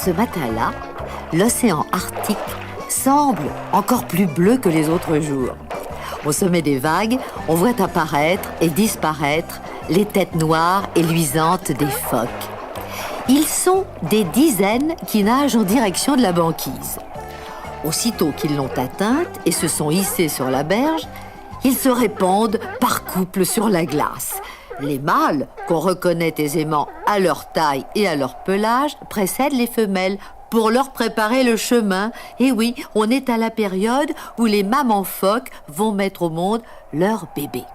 Ce matin-là, l'océan Arctique semble encore plus bleu que les autres jours. Au sommet des vagues, on voit apparaître et disparaître les têtes noires et luisantes des phoques. Ils sont des dizaines qui nagent en direction de la banquise. Aussitôt qu'ils l'ont atteinte et se sont hissés sur la berge, ils se répandent par couples sur la glace. Les mâles, qu'on reconnaît aisément à leur taille et à leur pelage, précèdent les femelles pour leur préparer le chemin. Et oui, on est à la période où les mamans phoques vont mettre au monde leur bébé.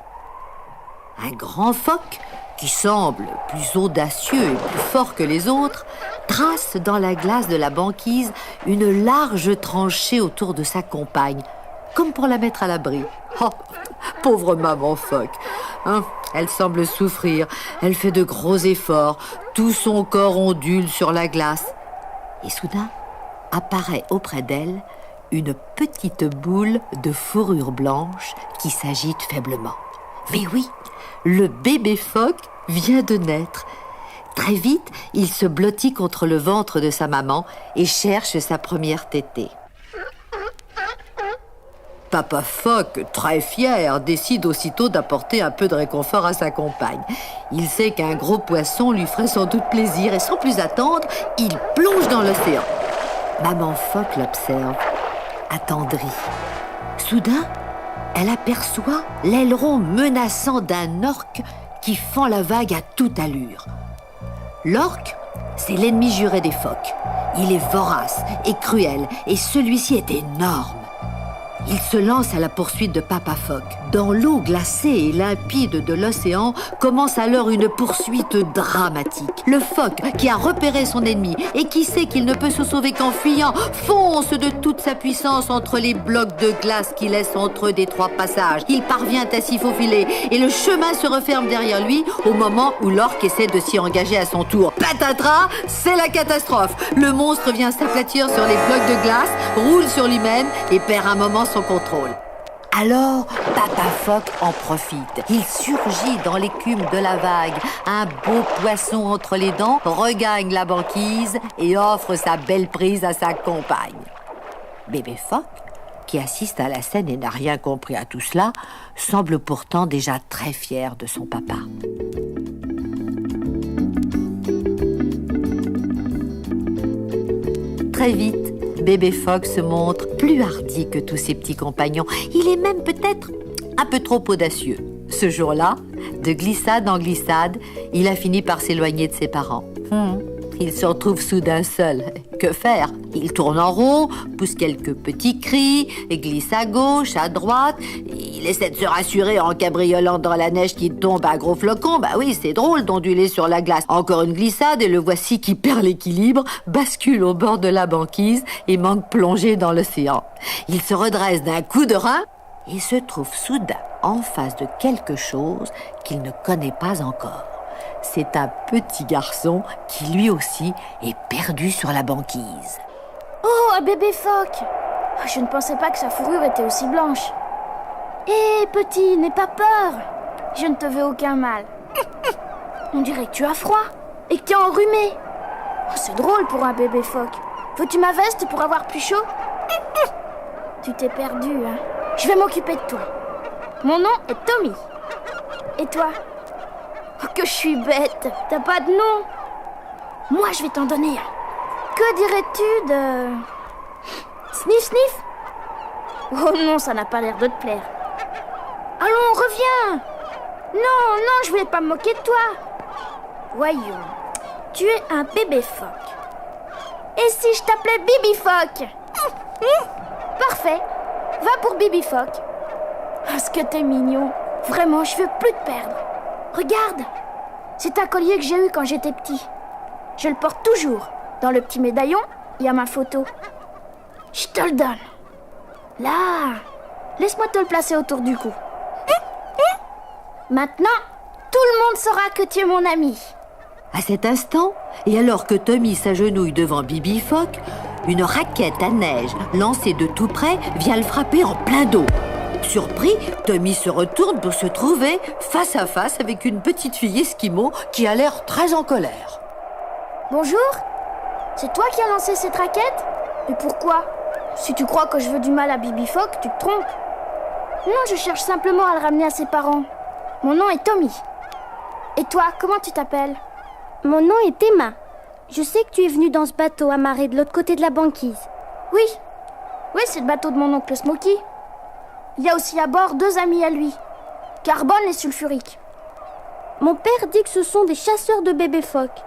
Un grand phoque, qui semble plus audacieux et plus fort que les autres, trace dans la glace de la banquise une large tranchée autour de sa compagne, comme pour la mettre à l'abri. Oh, pauvre maman phoque, hein, elle semble souffrir, elle fait de gros efforts, tout son corps ondule sur la glace. Et soudain, apparaît auprès d'elle une petite boule de fourrure blanche qui s'agite faiblement. Mais oui, le bébé phoque vient de naître. Très vite, il se blottit contre le ventre de sa maman et cherche sa première tétée. Papa phoque, très fier, décide aussitôt d'apporter un peu de réconfort à sa compagne. Il sait qu'un gros poisson lui ferait sans doute plaisir et sans plus attendre, il plonge dans l'océan. Maman phoque l'observe, attendrie. Soudain, elle aperçoit l'aileron menaçant d'un orque qui fend la vague à toute allure. L'orque, c'est l'ennemi juré des phoques. Il est vorace et cruel et celui-ci est énorme. Il se lance à la poursuite de Papa phoque. Dans l'eau glacée et limpide de l'océan commence alors une poursuite dramatique. Le phoque, qui a repéré son ennemi et qui sait qu'il ne peut se sauver qu'en fuyant, fonce de toute sa puissance entre les blocs de glace qui laissent entre eux des trois passages. Il parvient à s'y faufiler et le chemin se referme derrière lui au moment où l'orque essaie de s'y engager à son tour. Patatras, c'est la catastrophe. Le monstre vient s'aplatir sur les blocs de glace, roule sur lui-même et perd un moment son contrôle. Alors, Papa phoque en profite. Il surgit dans l'écume de la vague, un beau poisson entre les dents, regagne la banquise et offre sa belle prise à sa compagne. Bébé phoque, qui assiste à la scène et n'a rien compris à tout cela, semble pourtant déjà très fier de son papa. Très vite, Bébé phoque se montre plus hardi que tous ses petits compagnons. Il est même peut-être un peu trop audacieux. Ce jour-là, de glissade en glissade, il a fini par s'éloigner de ses parents. Il se retrouve soudain seul. Que faire? Il tourne en rond, pousse quelques petits cris, glisse à gauche, à droite. Il essaie de se rassurer en cabriolant dans la neige qui tombe à gros flocons. Bah oui, c'est drôle d'onduler sur la glace. Encore une glissade et le voici qui perd l'équilibre, bascule au bord de la banquise et manque plongé dans l'océan. Il se redresse d'un coup de rein et se trouve soudain en face de quelque chose qu'il ne connaît pas encore. C'est un petit garçon qui lui aussi est perdu sur la banquise. Oh, un bébé phoque! Je ne pensais pas que sa fourrure était aussi blanche. Hé, petit, n'aie pas peur. Je ne te veux aucun mal. On dirait que tu as froid et que tu es enrhumé. Oh, c'est drôle pour un bébé phoque. Veux-tu ma veste pour avoir plus chaud? Tu t'es perdu, hein? Je vais m'occuper de toi. Mon nom est Tommy. Et toi? Oh, que je suis bête. T'as pas de nom? Moi, je vais t'en donner un. Que dirais-tu de... Sniff, sniff? Oh non, ça n'a pas l'air de te plaire. Allons, reviens. Non, je voulais pas me moquer de toi. Voyons, tu es un bébé phoque. Et si je t'appelais Bibi phoque? Parfait, va pour Bibi phoque. Oh, ce que t'es mignon. Vraiment, je veux plus te perdre. Regarde, c'est un collier que j'ai eu quand j'étais petit. Je le porte toujours. Dans le petit médaillon, il y a ma photo. Je te le donne. Là, laisse-moi te le placer autour du cou. Maintenant, tout le monde saura que tu es mon ami. À cet instant, et alors que Tommy s'agenouille devant Bibi phoque, une raquette à neige lancée de tout près vient le frapper en plein dos. Surpris, Tommy se retourne pour se trouver face à face avec une petite fille esquimau qui a l'air très en colère. Bonjour. C'est toi qui as lancé cette raquette? Mais pourquoi? Si tu crois que je veux du mal à Bibi Phoque, tu te trompes. Non, je cherche simplement à le ramener à ses parents. Mon nom est Tommy. Et toi, comment tu t'appelles? Mon nom est Emma. Je sais que tu es venue dans ce bateau amarré de l'autre côté de la banquise. Oui. Oui, c'est le bateau de mon oncle Smokey. Il y a aussi à bord 2 amis à lui, Carbone et Sulfurique. Mon père dit que ce sont des chasseurs de bébés phoques.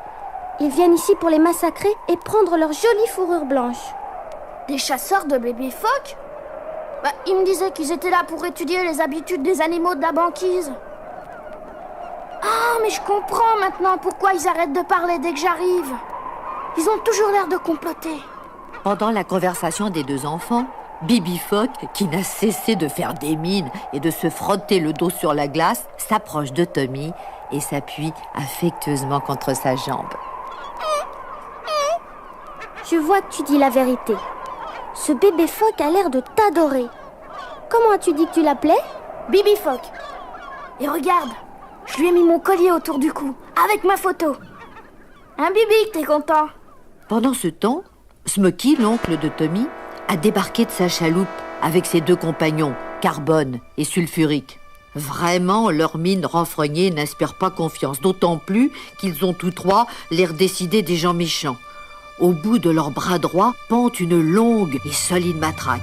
Ils viennent ici pour les massacrer et prendre leur jolie fourrure blanche. Des chasseurs de bébés phoques? Ils me disaient qu'ils étaient là pour étudier les habitudes des animaux de la banquise. Ah, mais je comprends maintenant pourquoi ils arrêtent de parler dès que j'arrive. Ils ont toujours l'air de comploter. Pendant la conversation des 2 enfants, Bibi Phoque, qui n'a cessé de faire des mines et de se frotter le dos sur la glace, s'approche de Tommy et s'appuie affectueusement contre sa jambe. Je vois que tu dis la vérité. Ce bébé phoque a l'air de t'adorer. Comment as-tu dit que tu l'appelais? Bibi Phoque. Et regarde, je lui ai mis mon collier autour du cou, avec ma photo. Hein, Bibi, t'es content? Pendant ce temps, Smokey, l'oncle de Tommy, a débarqué de sa chaloupe avec ses 2 compagnons, Carbone et Sulfurique. Vraiment, leur mine renfrognée n'inspire pas confiance, d'autant plus qu'ils ont tous 3 l'air décidés des gens méchants. Au bout de leur bras droit pend une longue et solide matraque.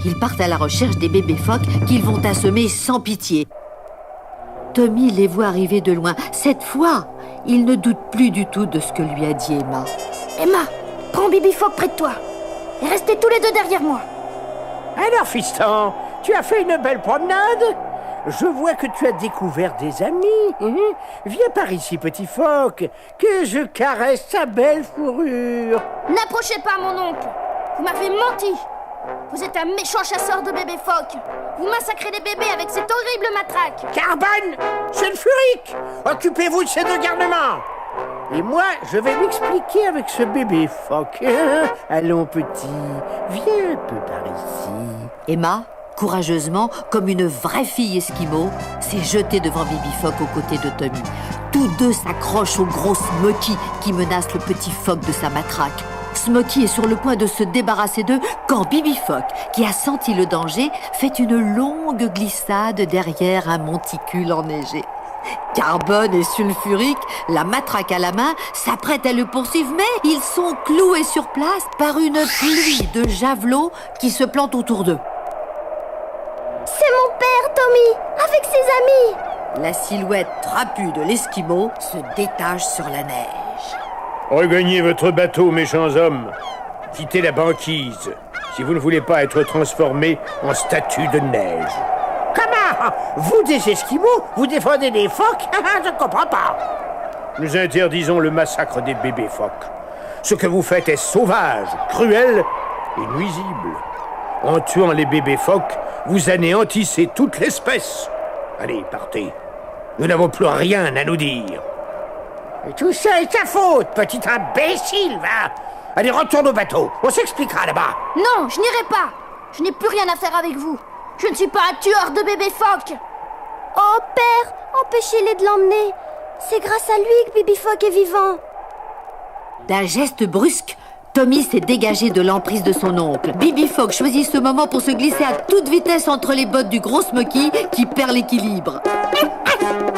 Ils partent à la recherche des bébés phoques qu'ils vont assommer sans pitié. Tommy les voit arriver de loin. Cette fois, il ne doute plus du tout de ce que lui a dit Emma. Emma, prends Bibi Phoque près de toi. Et restez tous les 2 derrière moi. Alors, fiston, tu as fait une belle promenade? Je vois que tu as découvert des amis. Viens par ici, petit phoque, que je caresse ta belle fourrure. N'approchez pas mon oncle. Vous m'avez menti. Vous êtes un méchant chasseur de bébés phoques. Vous massacrez les bébés avec cette horrible matraque. Carbone, Sulfurique, occupez-vous de ces 2 garnements. Et moi, je vais m'expliquer avec ce bébé phoque. Allons, petit, viens un peu par ici. Emma, courageusement, comme une vraie fille esquimau, s'est jetée devant Bibi Phoque aux côtés de Tommy. Tous 2 s'accrochent au gros Smokey qui menace le petit phoque de sa matraque. Smokey est sur le point de se débarrasser d'eux quand Bibi Phoque, qui a senti le danger, fait une longue glissade derrière un monticule enneigé. Carbone et Sulfurique, la matraque à la main, s'apprêtent à le poursuivre, mais ils sont cloués sur place par une pluie de javelots qui se plantent autour d'eux. C'est mon père, Tommy, avec ses amis. La silhouette trapue de l'Esquimau se détache sur la neige. Regagnez votre bateau, méchants hommes. Quittez la banquise, si vous ne voulez pas être transformés en statues de neige. Comment? Vous, des Esquimaux, vous défendez les phoques? Je ne comprends pas. Nous interdisons le massacre des bébés phoques. Ce que vous faites est sauvage, cruel et nuisible. En tuant les bébés phoques, vous anéantissez toute l'espèce. Allez, partez. Nous n'avons plus rien à nous dire. Et tout ça est ta faute, petit imbécile, va. Allez, retourne au bateau. On s'expliquera là-bas. Non, je n'irai pas. Je n'ai plus rien à faire avec vous. Je ne suis pas un tueur de bébés phoques. Oh, père, empêchez-les de l'emmener. C'est grâce à lui que Bibi Phoque est vivant. D'un geste brusque, Tommy s'est dégagé de l'emprise de son oncle. Bibi Phoque choisit ce moment pour se glisser à toute vitesse entre les bottes du gros Smokey qui perd l'équilibre.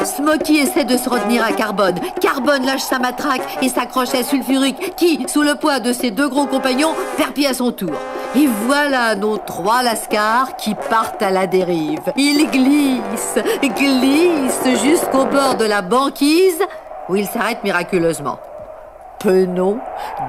Smokey essaie de se retenir à Carbone. Carbone lâche sa matraque et s'accroche à Sulfurique qui, sous le poids de ses 2 gros compagnons, perd pied à son tour. Et voilà nos 3 lascars qui partent à la dérive. Ils glissent jusqu'au bord de la banquise où ils s'arrêtent miraculeusement. Penauds,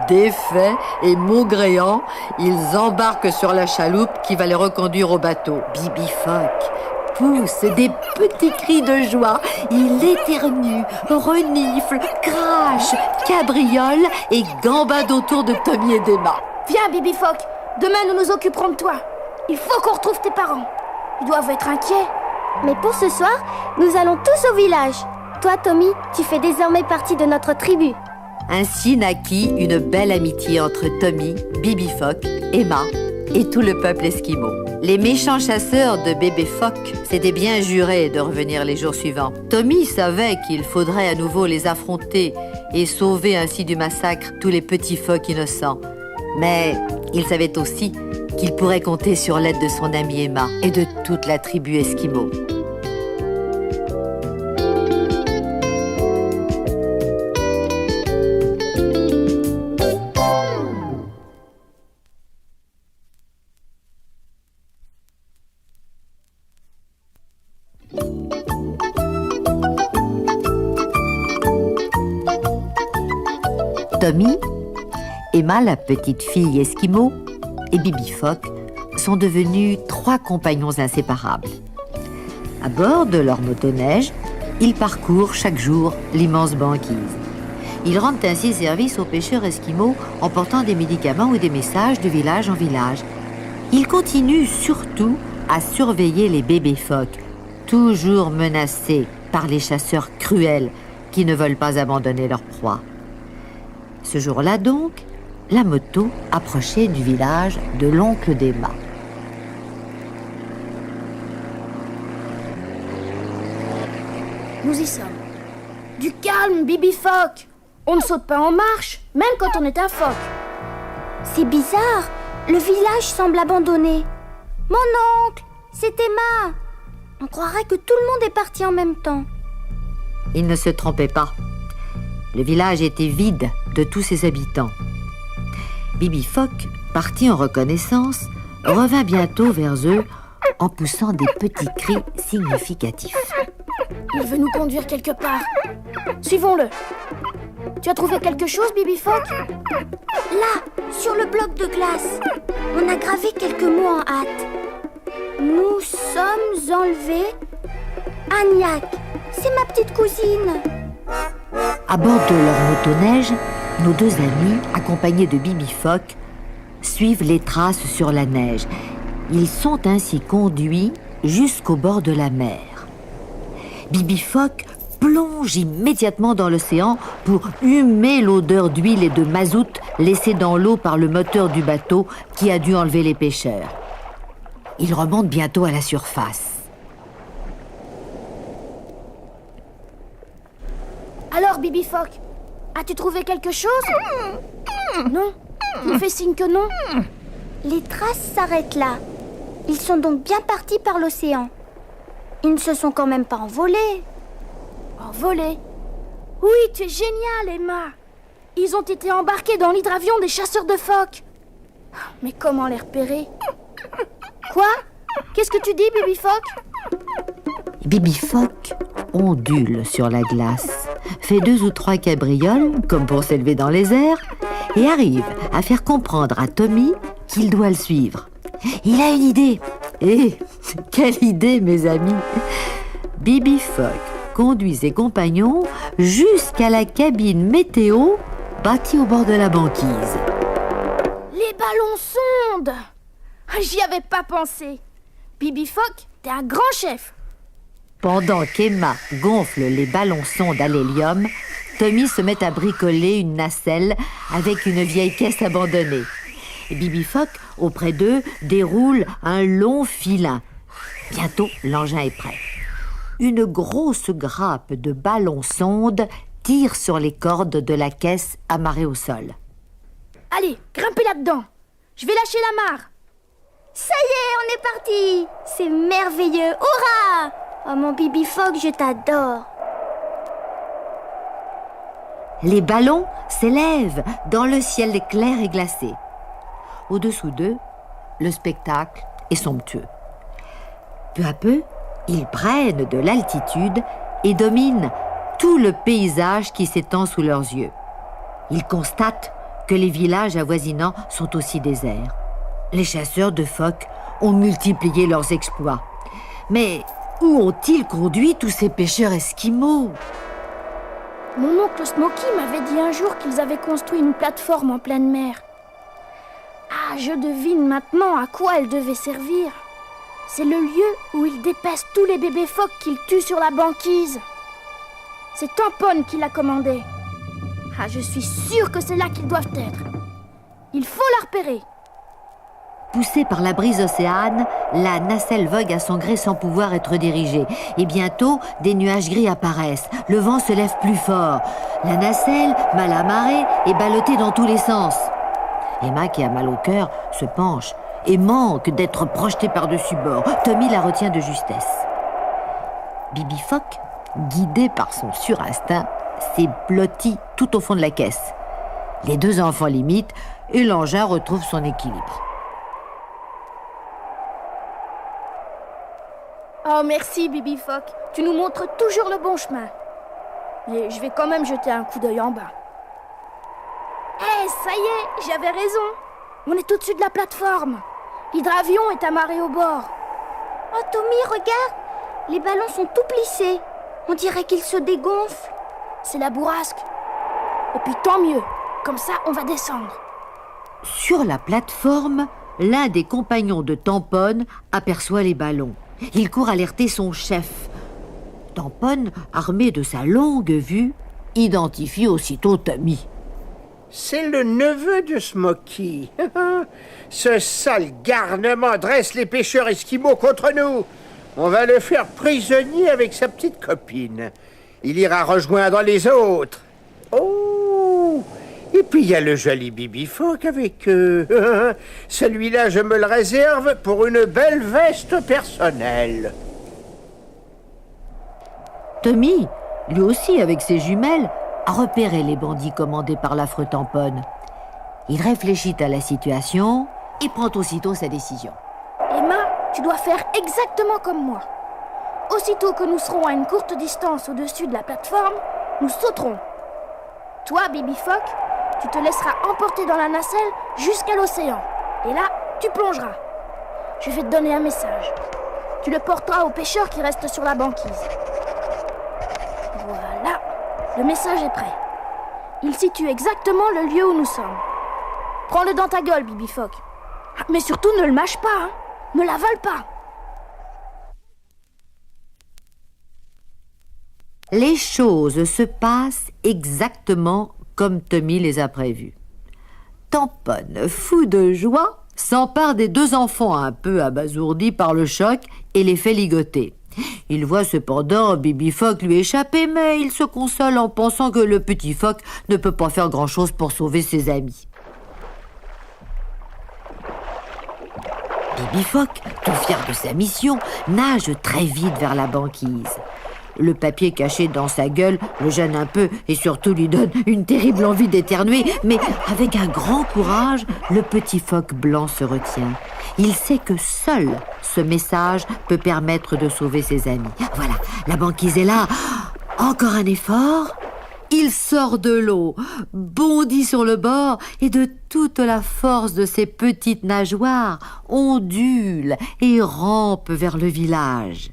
défaits et maugréants, ils embarquent sur la chaloupe qui va les reconduire au bateau. Bibi Phoque pousse des petits cris de joie. Il éternue, renifle, crache, cabriole et gambade autour de Tommy et d'Emma. Viens, Bibi Phoque. Demain, nous nous occuperons de toi. Il faut qu'on retrouve tes parents. Ils doivent être inquiets. Mais pour ce soir, nous allons tous au village. Toi, Tommy, tu fais désormais partie de notre tribu. Ainsi naquit une belle amitié entre Tommy, Bibi Phoque, Emma et tout le peuple esquimau. Les méchants chasseurs de bébés phoques s'étaient bien jurés de revenir les jours suivants. Tommy savait qu'il faudrait à nouveau les affronter et sauver ainsi du massacre tous les petits phoques innocents. Mais il savait aussi qu'il pourrait compter sur l'aide de son amie Emma et de toute la tribu Esquimau. Tommy, Emma, la petite fille Esquimau, et Bibi Phoque sont devenus 3 compagnons inséparables. À bord de leur motoneige, ils parcourent chaque jour l'immense banquise. Ils rendent ainsi service aux pêcheurs esquimaux en portant des médicaments ou des messages de village en village. Ils continuent surtout à surveiller les bébés phoques, toujours menacés par les chasseurs cruels qui ne veulent pas abandonner leur proie. Ce jour-là donc, la moto approchait du village de l'oncle d'Emma. Nous y sommes. Du calme, Bibi Phoque. On ne saute pas en marche, même quand on est un phoque. C'est bizarre, le village semble abandonné. Mon oncle, c'est Emma. On croirait que tout le monde est parti en même temps. Il ne se trompait pas. Le village était vide de tous ses habitants. Bibi Phoque, parti en reconnaissance, revint bientôt vers eux en poussant des petits cris significatifs. Il veut nous conduire quelque part. Suivons-le. Tu as trouvé quelque chose, Bibi Phoque? Là, sur le bloc de glace, on a gravé quelques mots en hâte. Nous sommes enlevés. Agnac, c'est ma petite cousine. À bord de leur motoneige, nos 2 amis, accompagnés de Bibi Phoque, suivent les traces sur la neige. Ils sont ainsi conduits jusqu'au bord de la mer. Bibi Phoque plonge immédiatement dans l'océan pour humer l'odeur d'huile et de mazout laissée dans l'eau par le moteur du bateau qui a dû enlever les pêcheurs. Il remonte bientôt à la surface. Alors, Bibi Phoque, as-tu trouvé quelque chose? Non? Tu me fais signe que non? Les traces s'arrêtent là. Ils sont donc bien partis par l'océan. Ils ne se sont quand même pas envolés. Envolés? Oui, tu es géniale, Emma. Ils ont été embarqués dans l'hydravion des chasseurs de phoques. Mais comment les repérer? Quoi? Qu'est-ce que tu dis, Bibi Phoque? Bibi Phoque ondule sur la glace, fait 2 ou 3 cabrioles, comme pour s'élever dans les airs, et arrive à faire comprendre à Tommy qu'il doit le suivre. Il a une idée. Et quelle idée, mes amis! Bibi Phoque conduit ses compagnons jusqu'à la cabine météo bâtie au bord de la banquise. Les ballons sondes! J'y avais pas pensé. Bibi Phoque, t'es un grand chef. Pendant qu'Emma gonfle les ballons sondes à l'hélium, Tommy se met à bricoler une nacelle avec une vieille caisse abandonnée. Et Bibi Phoque, auprès d'eux, déroule un long filin. Bientôt, l'engin est prêt. Une grosse grappe de ballons sondes tire sur les cordes de la caisse amarrée au sol. Allez, grimpez là-dedans. Je vais lâcher la mare. Ça y est, on est parti. C'est merveilleux, hurrah! Oh mon Bibi Phoque, je t'adore. Les ballons s'élèvent dans le ciel clair et glacé. Au-dessous d'eux, le spectacle est somptueux. Peu à peu, ils prennent de l'altitude et dominent tout le paysage qui s'étend sous leurs yeux. Ils constatent que les villages avoisinants sont aussi déserts. Les chasseurs de phoques ont multiplié leurs exploits. Mais où ont-ils conduit tous ces pêcheurs esquimaux? Mon oncle Smokey m'avait dit un jour qu'ils avaient construit une plateforme en pleine mer. Ah, je devine maintenant à quoi elle devait servir. C'est le lieu où ils dépècent tous les bébés phoques qu'ils tuent sur la banquise. C'est Tampon qui l'a commandé. Ah, je suis sûre que c'est là qu'ils doivent être. Il faut la repérer. Poussée par la brise océane, la nacelle vogue à son gré sans pouvoir être dirigée. Et bientôt, des nuages gris apparaissent. Le vent se lève plus fort. La nacelle, mal amarrée, est ballottée dans tous les sens. Emma, qui a mal au cœur, se penche et manque d'être projetée par-dessus bord. Tommy la retient de justesse. Bibi Phoque, guidé par son surinstinct, s'est blotti tout au fond de la caisse. Les deux enfants l'imitent et l'engin retrouve son équilibre. Oh, merci, Bibi Phoque. Tu nous montres toujours le bon chemin. Mais je vais quand même jeter un coup d'œil en bas. Hé, ça y est, j'avais raison. On est au-dessus de la plateforme. L'hydravion est amarré au bord. Oh, Tommy, regarde. Les ballons sont tout plissés. On dirait qu'ils se dégonflent. C'est la bourrasque. Et puis tant mieux. Comme ça, on va descendre. Sur la plateforme, l'un des compagnons de Tamponne aperçoit les ballons. Il court alerter son chef. Tamponne, armé de sa longue vue, identifie aussitôt Tommy. C'est le neveu de Smokey. Ce sale garnement dresse les pêcheurs esquimaux contre nous. On va le faire prisonnier avec sa petite copine. Il ira rejoindre les autres. Oh! Et puis il y a le joli Bibi Phoque avec eux. Celui-là, je me le réserve pour une belle veste personnelle. Tommy, lui aussi avec ses jumelles, a repéré les bandits commandés par l'affreux Tamponne. Il réfléchit à la situation et prend aussitôt sa décision. Emma, tu dois faire exactement comme moi. Aussitôt que nous serons à une courte distance au-dessus de la plateforme, nous sauterons. Toi, Bibi Phoque, tu te laisseras emporter dans la nacelle jusqu'à l'océan. Et là, tu plongeras. Je vais te donner un message. Tu le porteras aux pêcheurs qui restent sur la banquise. Voilà, le message est prêt. Il situe exactement le lieu où nous sommes. Prends-le dans ta gueule, Bibi Phoque. Ah, mais surtout, ne le mâche pas, hein. Ne l'avale pas. Les choses se passent exactement comme Tommy les a prévues. Tamponne, fou de joie, s'empare des deux enfants un peu abasourdis par le choc et les fait ligoter. Il voit cependant Bibi Phoque lui échapper, mais il se console en pensant que le petit phoque ne peut pas faire grand-chose pour sauver ses amis. Bibi Phoque, tout fier de sa mission, nage très vite vers la banquise. Le papier caché dans sa gueule le gêne un peu et surtout lui donne une terrible envie d'éternuer, mais avec un grand courage, le petit phoque blanc se retient. Il sait que seul ce message peut permettre de sauver ses amis. Voilà, la banquise est là. Encore un effort. Il sort de l'eau, bondit sur le bord et de toute la force de ses petites nageoires, ondule et rampe vers le village.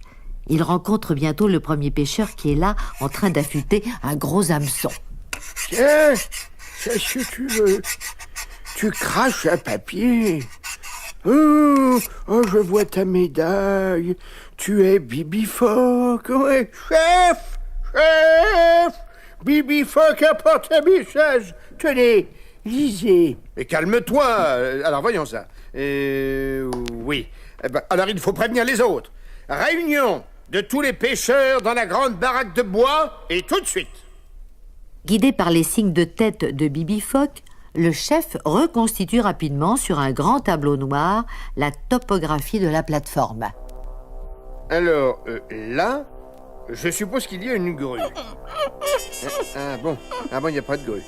Il rencontre bientôt le premier pêcheur qui est là, en train d'affûter un gros hameçon. Tiens, qu'est-ce que tu veux? Tu craches un papier. Oh, je vois ta médaille. Tu es Bibi Phoque. Ouais, chef! Bibi Phoque apporte un message. Tenez, lisez. Et calme-toi. Alors voyons ça. Oui. Alors il faut prévenir les autres. Réunion de tous les pêcheurs dans la grande baraque de bois et tout de suite. Guidé par les signes de tête de Bibi Phoque, le chef reconstitue rapidement sur un grand tableau noir la topographie de la plateforme. Alors, là, je suppose qu'il y a une grue. Ah bon, il n'y a pas de grue.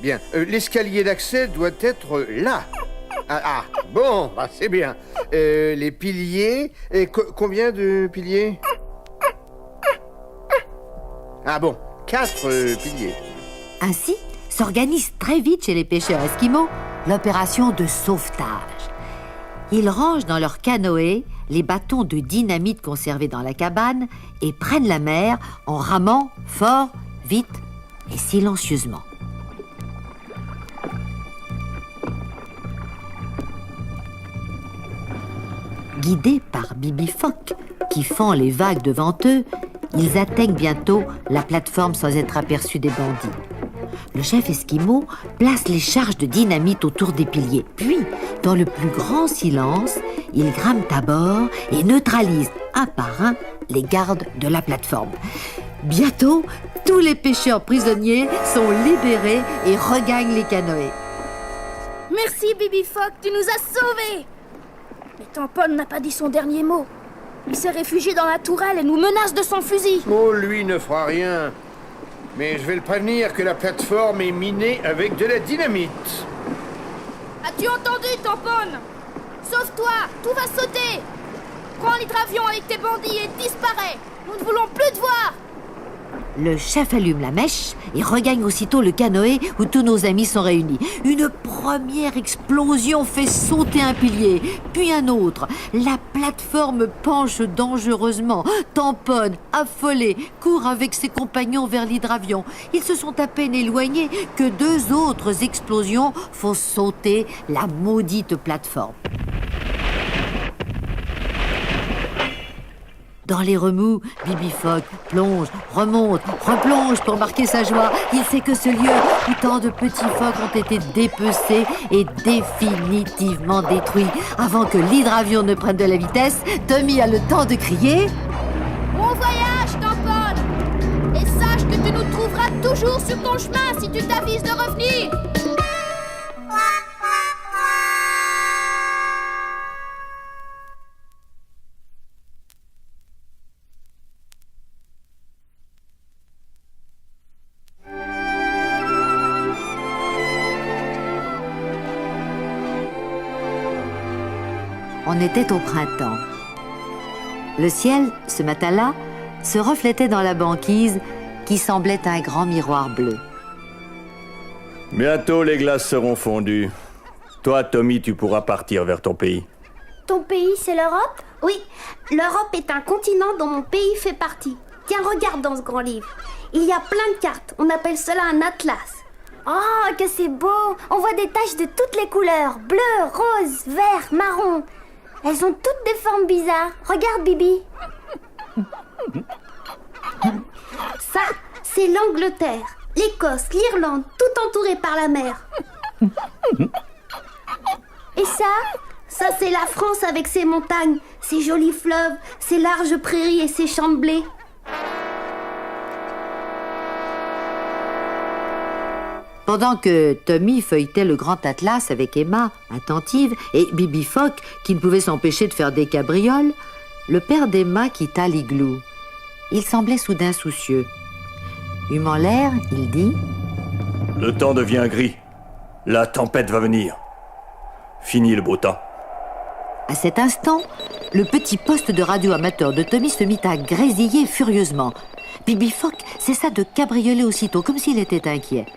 Bien, l'escalier d'accès doit être là. Bon, c'est bien. Les piliers, et combien de piliers? Ah bon, 4 piliers. Ainsi, s'organise très vite chez les pêcheurs esquimaux l'opération de sauvetage. Ils rangent dans leur canoë les bâtons de dynamite conservés dans la cabane et prennent la mer en ramant fort, vite et silencieusement. Guidés par Bibi Phoque, qui fend les vagues devant eux, ils atteignent bientôt la plateforme sans être aperçus des bandits. Le chef esquimau place les charges de dynamite autour des piliers. Puis, Dans le plus grand silence, ils grimment à bord et neutralisent un par un les gardes de la plateforme. Bientôt, tous les pêcheurs prisonniers sont libérés et regagnent les canoës. Merci, Bibi Phoque, tu nous as sauvés. Mais Tampon n'a pas dit son dernier mot. Il s'est réfugié dans la tourelle et nous menace de son fusil. Oh, lui ne fera rien. Mais je vais le prévenir que la plateforme est minée avec de la dynamite. As-tu entendu, Tampon? Sauve-toi, tout va sauter. Prends l'hydravion avec tes bandits et disparais. Nous ne voulons plus te voir. Le chef allume la mèche et regagne aussitôt le canoë où tous nos amis sont réunis. Une première explosion fait sauter un pilier, puis un autre. La plateforme penche dangereusement. Tampon, affolé, court avec ses compagnons vers l'hydravion. Ils se sont à peine éloignés que deux autres explosions font sauter la maudite plateforme. Dans les remous, Bibi Phoque plonge, remonte, replonge pour marquer sa joie. Il sait que ce lieu où tant de petits phoques ont été dépecés est définitivement détruit. Avant que l'hydravion ne prenne de la vitesse, Tommy a le temps de crier « Bon voyage, Tampon. Et sache que tu nous trouveras toujours sur ton chemin si tu t'avises de revenir. » On était au printemps. Le ciel, ce matin-là, se reflétait dans la banquise qui semblait un grand miroir bleu. Bientôt les glaces seront fondues. Toi, Tommy, tu pourras partir vers ton pays. Ton pays, c'est l'Europe? Oui, l'Europe est un continent dont mon pays fait partie. Tiens, regarde dans ce grand livre. Il y a plein de cartes. On appelle cela un atlas. Oh, que c'est beau! On voit des taches de toutes les couleurs. Bleu, rose, vert, marron. Elles ont toutes des formes bizarres. Regarde, Bibi. Ça, c'est l'Angleterre, l'Écosse, l'Irlande, tout entouré par la mer. Et ça, c'est la France avec ses montagnes, ses jolis fleuves, ses larges prairies et ses champs de blé. Pendant que Tommy feuilletait le grand atlas avec Emma, attentive, et Bibi Phoque, qui ne pouvait s'empêcher de faire des cabrioles, le père d'Emma quitta l'igloo. Il semblait soudain soucieux. Humant l'air, il dit « Le temps devient gris. La tempête va venir. Fini le beau temps. » À cet instant, le petit poste de radio amateur de Tommy se mit à grésiller furieusement. Bibi Phoque cessa de cabrioler aussitôt, comme s'il était inquiet.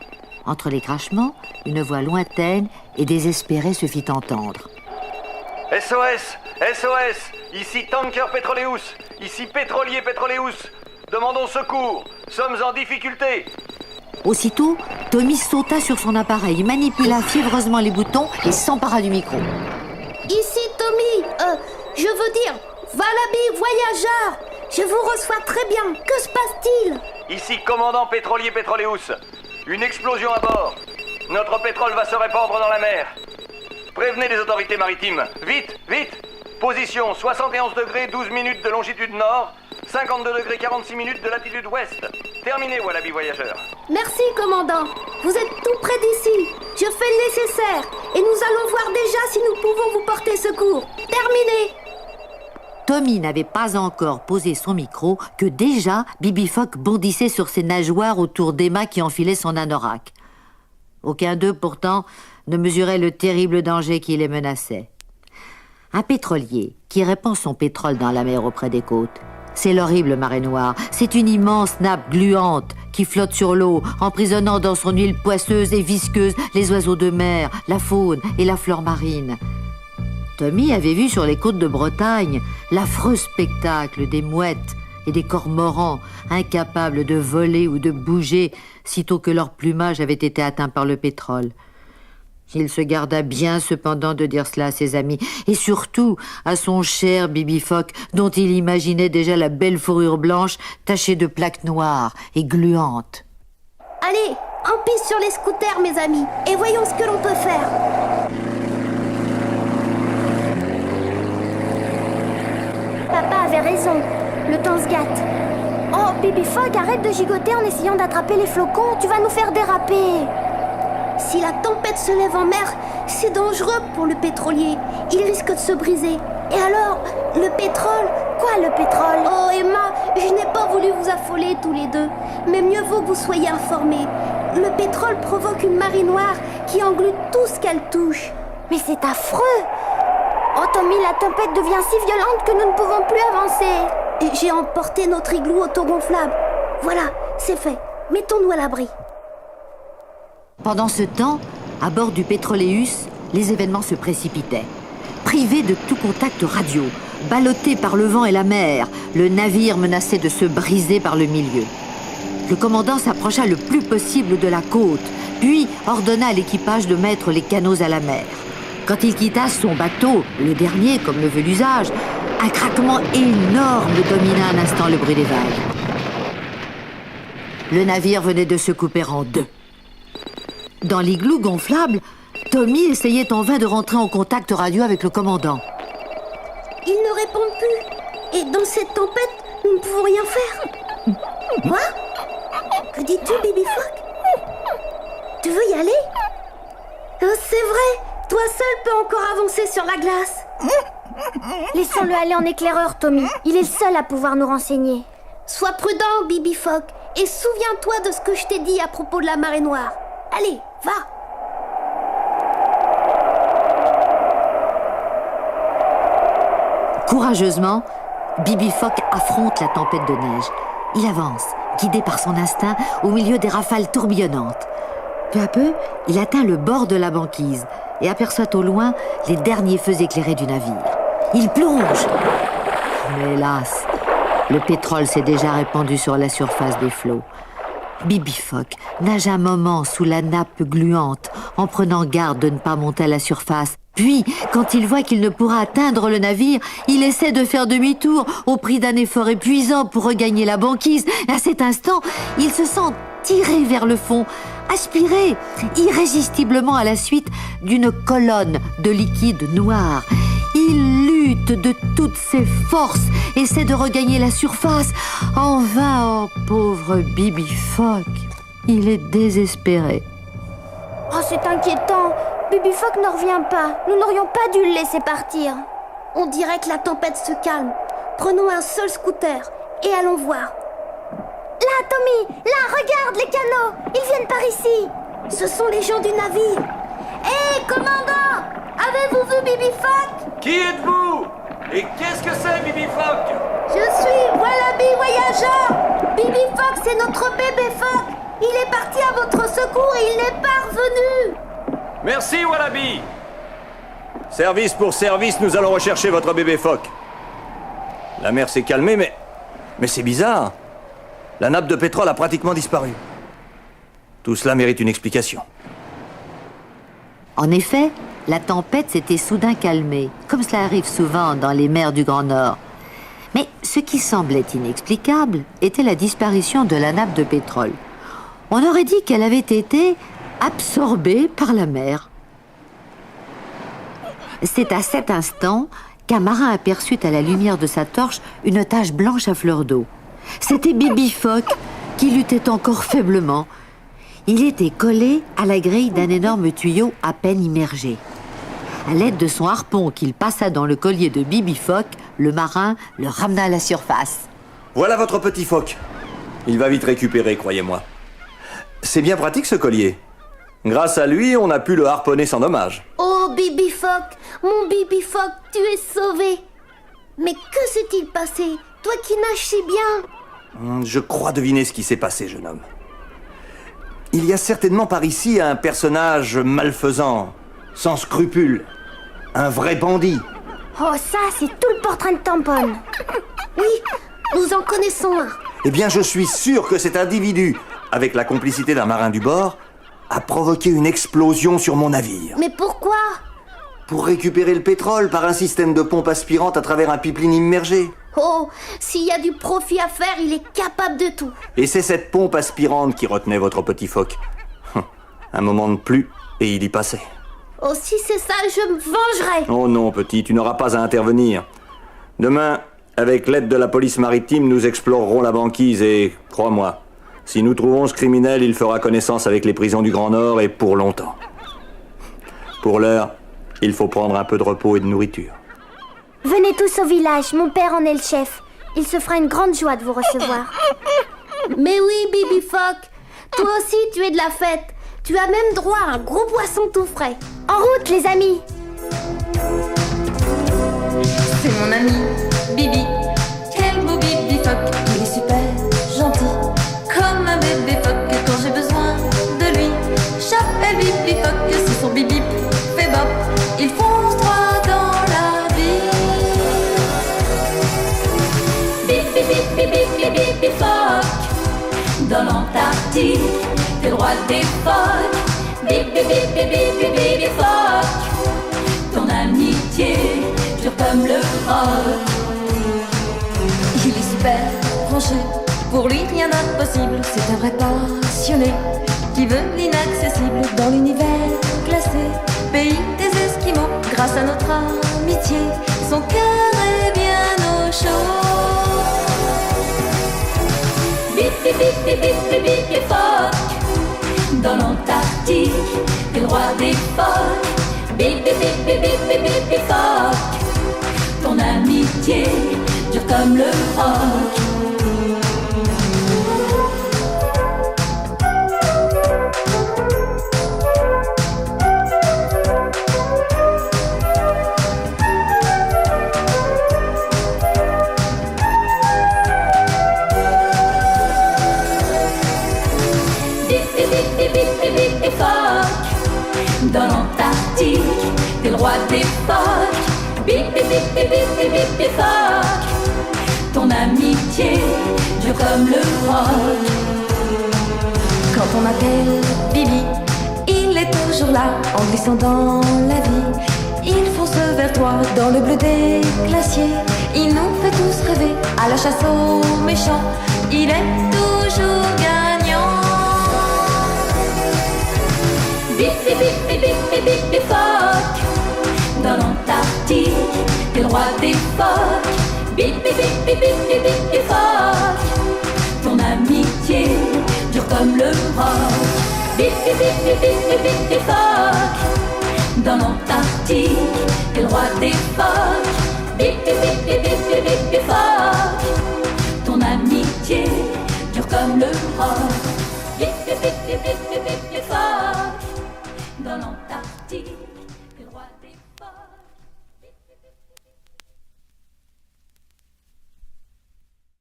Entre les craquements, une voix lointaine et désespérée se fit entendre. SOS! SOS! Ici Tanker Petroleus! Ici Pétrolier Petroleus! Demandons secours! Sommes en difficulté! Aussitôt, Tommy sauta sur son appareil, manipula fiévreusement les boutons et s'empara du micro. Ici Tommy, je veux dire, Valabi voyageur. Je vous reçois très bien. Que se passe-t-il? Ici Commandant Pétrolier Petroleus! Une explosion à bord! Notre pétrole va se répandre dans la mer! Prévenez les autorités maritimes! Vite! Vite! Position 71 degrés 12 minutes de longitude nord, 52 degrés 46 minutes de latitude ouest. Terminé, Wallaby voyageur. Merci, commandant. Vous êtes tout près d'ici. Je fais le nécessaire et nous allons voir déjà si nous pouvons vous porter secours. Terminé! Tommy n'avait pas encore posé son micro que déjà Bibi Phoque bondissait sur ses nageoires autour d'Emma qui enfilait son anorak. Aucun d'eux, pourtant, ne mesurait le terrible danger qui les menaçait. Un pétrolier qui répand son pétrole dans la mer auprès des côtes, c'est l'horrible marée noire. C'est une immense nappe gluante qui flotte sur l'eau, emprisonnant dans son huile poisseuse et visqueuse les oiseaux de mer, la faune et la flore marine. Tommy avait vu sur les côtes de Bretagne l'affreux spectacle des mouettes et des cormorans incapables de voler ou de bouger sitôt que leur plumage avait été atteint par le pétrole. Il se garda bien cependant de dire cela à ses amis, et surtout à son cher Bibi Phoque, dont il imaginait déjà la belle fourrure blanche tachée de plaques noires et gluantes. Allez, en piste sur les scooters, mes amis, et voyons ce que l'on peut faire. avait raison. Le temps se gâte. Oh, Bibi Fogg, arrête de gigoter en essayant d'attraper les flocons. Tu vas nous faire déraper. Si la tempête se lève en mer, c'est dangereux pour le pétrolier. Il risque de se briser. Et alors, le pétrole? Quoi, le pétrole? Oh, Emma, je n'ai pas voulu vous affoler tous les deux. Mais mieux vaut que vous soyez informés. Le pétrole provoque une marée noire qui engloute tout ce qu'elle touche. Mais c'est affreux! Oh, Tommy, la tempête devient si violente que nous ne pouvons plus avancer. Et j'ai emporté notre igloo autogonflable. Voilà, c'est fait. Mettons-nous à l'abri. Pendant ce temps, à bord du Pétroléus, les événements se précipitaient. Privé de tout contact radio, ballotté par le vent et la mer, le navire menaçait de se briser par le milieu. Le commandant s'approcha le plus possible de la côte, puis ordonna à l'équipage de mettre les canots à la mer. Quand il quitta son bateau, le dernier, comme le veut l'usage, un craquement énorme domina un instant le bruit des vagues. Le navire venait de se couper en deux. Dans l'igloo gonflable, Tommy essayait en vain de rentrer en contact radio avec le commandant. Ils ne répondent plus. Et dans cette tempête, nous ne pouvons rien faire. Quoi? Que dis-tu, Bibi Fogg? Tu veux y aller? Oh, c'est vrai. Toi seul peux encore avancer sur la glace. Laissons-le aller en éclaireur, Tommy. Il est le seul à pouvoir nous renseigner. Sois prudent, Bibi Fogg. Et souviens-toi de ce que je t'ai dit à propos de la marée noire. Allez, va. Courageusement, Bibi Fogg affronte la tempête de neige. Il avance, guidé par son instinct, au milieu des rafales tourbillonnantes. Peu à peu, il atteint le bord de la banquise et aperçoit au loin les derniers feux éclairés du navire. Il plonge. Mais hélas, le pétrole s'est déjà répandu sur la surface des flots. Bibi Fogg nage un moment sous la nappe gluante, en prenant garde de ne pas monter à la surface. Puis, quand il voit qu'il ne pourra atteindre le navire, il essaie de faire demi-tour au prix d'un effort épuisant pour regagner la banquise. À cet instant, il se sent tiré vers le fond, aspiré irrésistiblement à la suite d'une colonne de liquide noir. Il lutte de toutes ses forces, essaie de regagner la surface. En vain, oh pauvre Bibi Fogg, il est désespéré. Oh, c'est inquiétant. Bibi Fogg ne revient pas. Nous n'aurions pas dû le laisser partir. On dirait que la tempête se calme. Prenons un seul scooter et allons voir. Là, Tommy, là, regarde les canaux. Ils viennent par ici. Ce sont les gens du navire. Hé, commandant, avez-vous vu Bibi Fogg? Qui êtes-vous? Et qu'est-ce que c'est, Bibi Fogg? Je suis Wallaby Voyageur. Bibi Fogg, c'est notre bébé Fogg. Il est parti à votre secours et il n'est pas revenu. Merci, Wallaby. Service pour service, nous allons rechercher votre bébé phoque. La mer s'est calmée, mais c'est bizarre. La nappe de pétrole a pratiquement disparu. Tout cela mérite une explication. En effet, la tempête s'était soudain calmée, comme cela arrive souvent dans les mers du Grand Nord. Mais ce qui semblait inexplicable était la disparition de la nappe de pétrole. On aurait dit qu'elle avait été absorbée par la mer. C'est à cet instant qu'un marin aperçut à la lumière de sa torche une tache blanche à fleur d'eau. C'était Bibi Fogg qui luttait encore faiblement. Il était collé à la grille d'un énorme tuyau à peine immergé. À l'aide de son harpon qu'il passa dans le collier de Bibi Fogg, le marin le ramena à la surface. Voilà votre petit phoque. Il va vite récupérer, croyez-moi. C'est bien pratique ce collier. Grâce à lui, on a pu le harponner sans dommage. Oh, Bibi Fogg, mon Bibi Fogg, tu es sauvé. Mais que s'est-il passé? Toi qui nages si bien. Je crois deviner ce qui s'est passé, jeune homme. Il y a certainement par ici un personnage malfaisant, sans scrupules, un vrai bandit. Oh, ça, c'est tout le portrait de Tampon. Oui, nous en connaissons un. Eh bien, je suis sûr que cet individu, avec la complicité d'un marin du bord, a provoqué une explosion sur mon navire. Mais pourquoi? Pour récupérer le pétrole par un système de pompe aspirante à travers un pipeline immergé. Oh, s'il y a du profit à faire, il est capable de tout. Et c'est cette pompe aspirante qui retenait votre petit phoque. Un moment de plus, et il y passait. Oh, si c'est ça, je me vengerai. Oh non, petit, tu n'auras pas à intervenir. Demain, Avec l'aide de la police maritime, nous explorerons la banquise et, crois-moi, si nous trouvons ce criminel, il fera connaissance avec les prisons du Grand Nord et pour longtemps. Pour l'heure, il faut prendre un peu de repos et de nourriture. Venez tous au village, mon père en est le chef. Il se fera une grande joie de vous recevoir. Mais oui, Bibi Phoque, toi aussi tu es de la fête. Tu as même droit à un gros poisson tout frais. En route, les amis! C'est mon ami, Bibi. Quel beau Bibi Phoque, il est super gentil. Comme un bébé phoque quand j'ai besoin de lui. J'appelle Bibi Phoque, c'est son bip bip, fait bop. Il fonce droit dans la vie. Bip bip bip bip bip bip bip bip phoque. Dans l'Antarctique, t'es le roi des phoques. Bip bip bip bip bip bip bip bip phoque. Ton amitié dure comme le roc. Il est super branché, pour lui rien d'impossible. C'est un vrai passionné qui veut l'inaccessible dans l'univers glacé. Pays des Esquimaux, grâce à notre amitié, son cœur est bien au chaud. Bip bip bip bip bip bip bip bip phoque. Dans l'Antarctique, t'es le roi des phoques. Bip bip bip bip bip bip bip bip phoque. Ton amitié dure comme le roc. Dans l'Antarctique, t'es le roi des phoques. Bip bip bip bip bip bip bip bip phoque. Ton amitié dure comme le roc. Quand on appelle Bibi, il est toujours là, en glissant dans la vie. Il fonce vers toi dans le bleu des glaciers. Il nous fait tous rêver à la chasse aux méchants. Il est toujours gagnant. Bip bip bip bip bip bip bip bip phoque. Dans l'Antarctique, t'es le roi des phoques. Bip bip bip bip bip bip bip bip phoque. Ton amitié dure comme le roc. Bip bip bip bip bip bip bip bip phoque. Dans l'Antarctique, t'es le roi des phoques. Bip bip bip bip bip bip bip